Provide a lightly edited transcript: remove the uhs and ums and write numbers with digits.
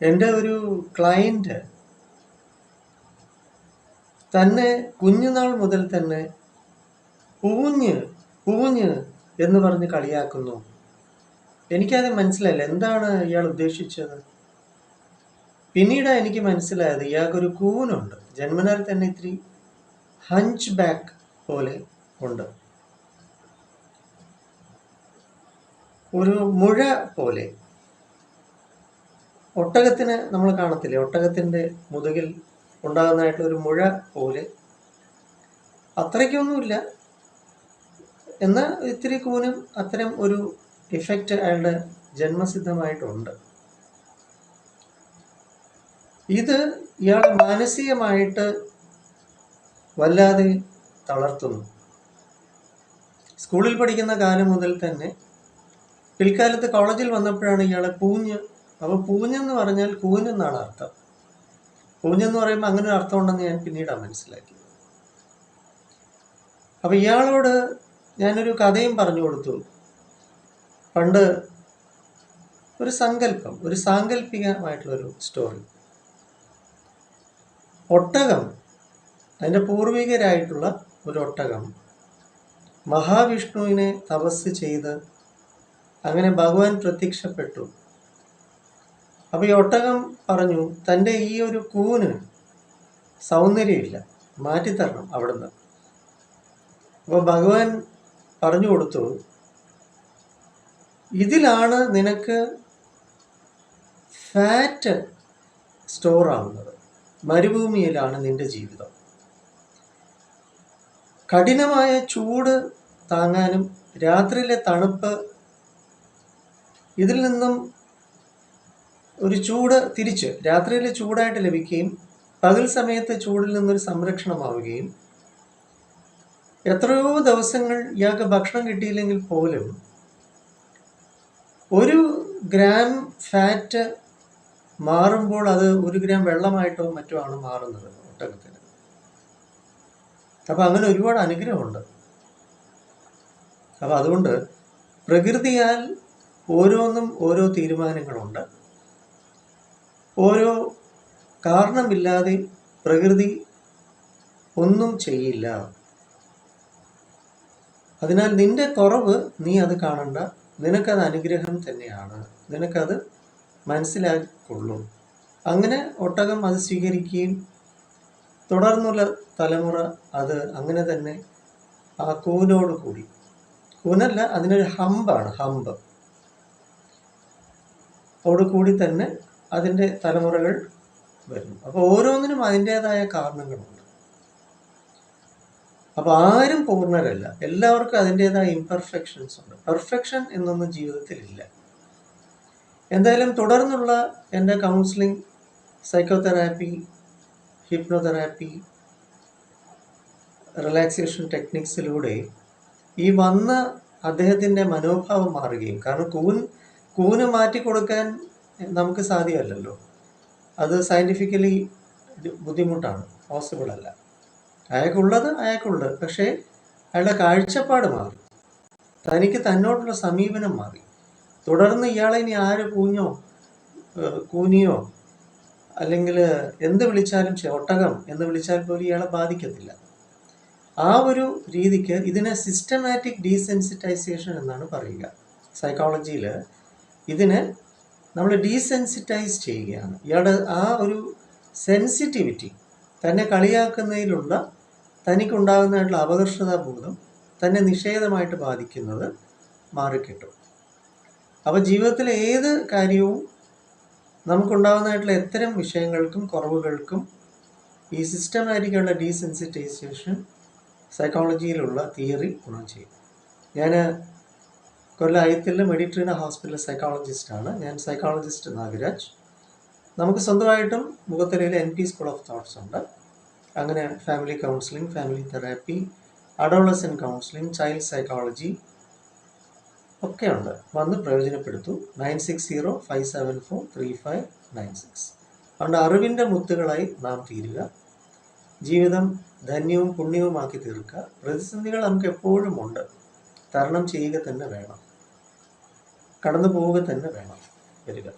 എൻ്റെ ഒരു ക്ലയൻറ്റ് തന്നെ കുഞ്ഞുനാൾ മുതൽ തന്നെ പൂഞ്ഞ് പൂഞ്ഞ് എന്ന് പറഞ്ഞ് കളിയാക്കുന്നു. എനിക്കത് മനസ്സിലായില്ല, എന്താണ് ഇയാൾ ഉദ്ദേശിച്ചത്. പിന്നീട് എനിക്ക് മനസ്സിലായത് ഇയാൾക്കൊരു കൂനുണ്ട്, ജന്മനാൽ തന്നെ ഇത്തിരി ഹഞ്ച് ബാക്ക് പോലെ ഉണ്ട്, ഒരു മുഴ പോലെ. ഒട്ടകത്തിന് നമ്മൾ കാണത്തില്ലേ, ഒട്ടകത്തിൻ്റെ മുതുകിൽ ഉണ്ടാകുന്നതായിട്ടുള്ള ഒരു മുഴ പോലെ. അത്രയ്ക്കൊന്നുമില്ല, എന്നാൽ ഇത്തിരി കൂനും അത്തരം ഒരു ഇഫക്റ്റ് അയാളുടെ ജന്മസിദ്ധമായിട്ടുണ്ട്. ഇത് ഇയാളെ മാനസികമായിട്ട് വല്ലാതെ തളർത്തുന്നു. സ്കൂളിൽ പഠിക്കുന്ന കാലം മുതൽ തന്നെ, പിൽക്കാലത്ത് കോളേജിൽ വന്നപ്പോഴാണ് ഇയാളെ പൂഞ്ഞ്. അപ്പോൾ പൂഞ്ഞെന്ന് പറഞ്ഞാൽ കൂനെന്നാണ് അർത്ഥം. പൂഞ്ഞെന്ന് പറയുമ്പോൾ അങ്ങനെ ഒരു അർത്ഥം ഉണ്ടെന്ന് ഞാൻ പിന്നീടാണ് മനസ്സിലാക്കിയത്. അപ്പം ഇയാളോട് ഞാനൊരു കഥയും പറഞ്ഞു കൊടുത്തു. പണ്ട് ഒരു സങ്കല്പം, ഒരു സാങ്കല്പികമായിട്ടുള്ളൊരു സ്റ്റോറി. ഒട്ടകം, അതിൻ്റെ പൂർവികരായിട്ടുള്ള ഒരു ഒട്ടകം മഹാവിഷ്ണുവിനെ തപസ് ചെയ്ത് അങ്ങനെ ഭഗവാൻ പ്രത്യക്ഷപ്പെട്ടു. അപ്പോൾ ഈ ഒട്ടകം പറഞ്ഞു, തൻ്റെ ഈ ഒരു കൂന് സൗന്ദര്യമില്ല, മാറ്റിത്തരണം അവിടുന്ന്. അപ്പോൾ ഭഗവാൻ പറഞ്ഞു കൊടുത്തു, ഇതിലാണ് നിനക്ക് ഫാറ്റ് സ്റ്റോർ ആവുന്നത്, മരുഭൂമിയിലാണ് നിന്റെ ജീവിതം. കഠിനമായ ചൂട് താങ്ങാനും രാത്രിയിലെ തണുപ്പ്, ഇതിൽ നിന്നും ഒരു ചൂട് തിരിച്ച് രാത്രിയിലെ ചൂടായിട്ട് ലഭിക്കുകയും പകൽ സമയത്ത് ചൂടിൽ നിന്നൊരു സംരക്ഷണമാവുകയും, എത്രയോ ദിവസങ്ങൾ ഇയാൾക്ക് ഭക്ഷണം കിട്ടിയില്ലെങ്കിൽ പോലും ഒരു ഗ്രാം ഫാറ്റ് മാറുമ്പോൾ അത് 1 ഗ്രാം വെള്ളമായിട്ടോ മറ്റോ ആണ് മാറുന്നത് ഒട്ടകത്തിന്. അപ്പം അങ്ങനെ ഒരുപാട് അനുഗ്രഹമുണ്ട്. അപ്പം അതുകൊണ്ട് പ്രകൃതിയാൽ ഓരോന്നും ഓരോ തീരുമാനങ്ങളുണ്ട്. ഓരോ കാരണമില്ലാതെ പ്രകൃതി ഒന്നും ചെയ്യില്ല. അതിനാൽ നിന്റെ കുറവ് നീ അത് കാണണ്ട, നിനക്കത് അനുഗ്രഹം തന്നെയാണ്, നിനക്കത് മനസ്സിലാക്കൊള്ളൂ. അങ്ങനെ ഒട്ടകം അത് സ്വീകരിക്കുകയും തുടർന്നുള്ള തലമുറ അത് അങ്ങനെ തന്നെ ആ കൂനോട് കൂടി, കൂനല്ല അതിനൊരു ഹമ്പാണ്, ഹമ്പ് ഓടുകൂടി തന്നെ അതിൻ്റെ തലമുറകൾ വരുന്നു. അപ്പോൾ ഓരോന്നിനും അതിൻ്റേതായ കാരണങ്ങളുണ്ട്. അപ്പോൾ ആരും പൂർണ്ണരല്ല, എല്ലാവർക്കും അതിൻ്റേതായ ഇംപെർഫെക്ഷൻസ് ഉണ്ട്. പെർഫെക്ഷൻ എന്നൊന്നും ജീവിതത്തിലില്ല. എന്തായാലും തുടർന്നുള്ള എൻ്റെ കൗൺസിലിംഗ്, സൈക്കോതെറാപ്പി, ഹിപ്നോതെറാപ്പി, റിലാക്സേഷൻ ടെക്നിക്സിലൂടെ ഈ വന്ന അദ്ദേഹത്തിൻ്റെ മനോഭാവം മാറുകയും, കാരണം കൂന് മാറ്റിക്കൊടുക്കാൻ നമുക്ക് സാധ്യമല്ലല്ലോ, അത് സയൻറ്റിഫിക്കലി ബുദ്ധിമുട്ടാണ്, പോസിബിൾ അല്ല. അയാൾക്കുള്ളത്, പക്ഷേ അയാളുടെ കാഴ്ചപ്പാട് മാറി, തനിക്ക് തന്നോട്ടുള്ള സമീപനം മാറി. തുടർന്ന് ഇയാളെ ഇനി ആര് കൂനിയോ അല്ലെങ്കിൽ എന്ത് വിളിച്ചാലും, ഒട്ടകം എന്ന് വിളിച്ചാൽ പോലും ഇയാളെ ബാധിക്കത്തില്ല. ആ ഒരു രീതിക്ക് ഇതിനെ സിസ്റ്റമാറ്റിക് ഡീസെൻസിറ്റൈസേഷൻ എന്നാണ് പറയുക. സൈക്കോളജിയിൽ ഇതിനെ നമ്മൾ ഡീസെൻസിറ്റൈസ് ചെയ്യുകയാണ്. ഇയാളുടെ ആ ഒരു സെൻസിറ്റിവിറ്റി, തന്നെ കളിയാക്കുന്നതിലുള്ള തനിക്കുണ്ടാകുന്നതായിട്ടുള്ള അപകർഷതാബോധം തന്നെ നിഷേധമായിട്ട് ബാധിക്കുന്നത് മാറിക്കിട്ടും. അപ്പോൾ ജീവിതത്തിലെ ഏത് കാര്യവും നമുക്കുണ്ടാകുന്നതായിട്ടുള്ള എത്തരം വിഷയങ്ങൾക്കും കുറവുകൾക്കും ഈ സിസ്റ്റമാറ്റിക്കുള്ള ഡീസെൻസിറ്റൈസേഷൻ സൈക്കോളജിയിലുള്ള തിയറി ഗുണം ചെയ്യും. ഞാൻ കൊല്ലം അയത്തിൽ മെഡിട്രീന ഹോസ്പിറ്റൽ സൈക്കോളജിസ്റ്റാണ്. ഞാൻ സൈക്കോളജിസ്റ്റ് നാഗരാജ്. നമുക്ക് സ്വന്തമായിട്ടും മുഖത്തലയിൽ NP സ്കൂൾ ഓഫ് തോട്ട്സ് ഉണ്ട്. അങ്ങനെ family counselling, family therapy, adolescent counselling, child psychology ഒക്കെ ഉണ്ട്. വന്ന് പ്രയോജനപ്പെടുത്തു. 9605743596. അതുകൊണ്ട് അറിവിൻ്റെ മുത്തുകളായി നാം തീരുക, ജീവിതം ധന്യവും പുണ്യവുമാക്കി തീർക്കുക. പ്രതിസന്ധികൾ നമുക്ക് എപ്പോഴും ഉണ്ട്, തരണം ചെയ്യുക തന്നെ വേണം, കടന്നു പോവുക തന്നെ വേണം. വരിക.